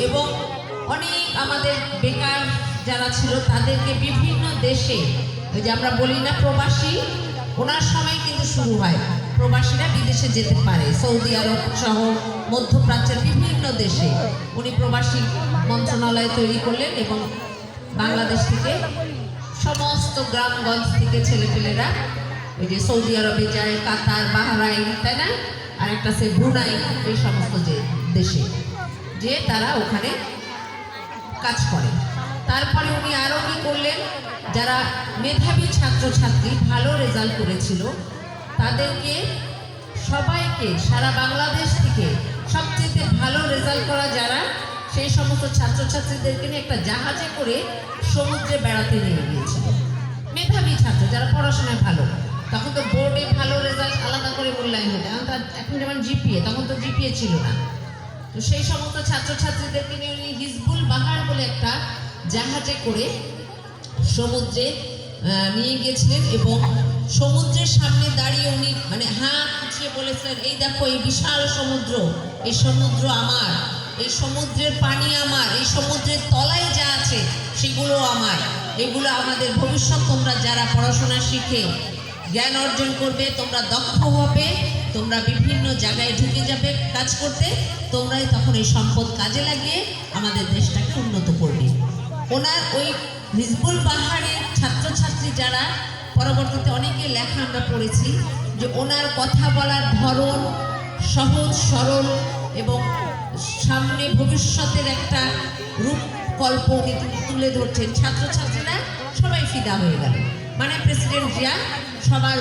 এবং অনেক আমাদের বেকার যারা ছিল তাদেরকে বিভিন্ন দেশে, ওই যে আমরা বলি না প্রবাসী, ওনার সময় কিন্তু শুরু হয় প্রবাসীরা বিদেশে যেতে পারে, সৌদি আরব সহ মধ্যপ্রাচ্যের বিভিন্ন দেশে উনি প্রবাসী মন্ত্রণালয় তৈরি করলেন এবং বাংলাদেশ থেকে সমস্ত গ্রামগঞ্জ থেকে ছেলেপেলেরা ওই যে সৌদি আরবে যায়, কাতার, বাহরাইন, তাই না, আর একটা সে ব্রুনাই, এই সমস্ত যে দেশে যে তারা ওখানে কাজ করে। তারপরে উনি আরও কি করলেন, যারা মেধাবী ছাত্রছাত্রী ভালো রেজাল্ট করেছিল তাদেরকে সবাইকে সারা বাংলাদেশ থেকে সবচেয়ে ভালো রেজাল্ট করা যারা সেই সমস্ত ছাত্রছাত্রীদেরকে নিয়ে একটা জাহাজে করে সমুদ্রে বেড়াতে নিয়ে গিয়েছিল। মেধাবী ছাত্র যারা পড়াশোনায় ভালো, তখন তো বোর্ডে ভালো রেজাল্ট আলাদা করে মূল্যায়ন হতো, এখন যেমন জিপিএ, তখন তো জিপিএ ছিল না। তো সেই সমস্ত ছাত্রছাত্রীদেরকে নিয়ে উনি হিজবুল বাহার বলে একটা জাহাজে করে সমুদ্রে নিয়ে গিয়েছিলেন এবং সমুদ্রের সামনে দাঁড়িয়ে উনি মানে হাত উঠিয়ে বলেছিলেন, এই দেখো এই বিশাল সমুদ্র, এই সমুদ্র আমার, এই সমুদ্রের পানি আমার, এই সমুদ্রের তলায় যা আছে সেগুলো আমার, এগুলো আমাদের ভবিষ্যৎ। তোমরা যারা পড়াশোনা শিখে জ্ঞান অর্জন করবে, তোমরা দক্ষ হবে, তোমরা বিভিন্ন জায়গায় ঢুকে যাবে কাজ করতে, তোমরাই তখন এই সম্পদ কাজে লাগিয়ে আমাদের দেশটাকে উন্নত করবে। ওনার ওই হিজবুল বাহারের ছাত্রছাত্রী যারা পরবর্তীতে অনেকে লেখা আমরা পড়েছি যে ওনার কথা বলার ধরন সহজ সরল এবং সামনে ভবিষ্যতের একটা রূপকল্প উনি তুলে ধরছেন। ছাত্রছাত্রীরা সবাই ফিদা হয়ে গেল, মানে প্রেসিডেন্ট জিয়া সবার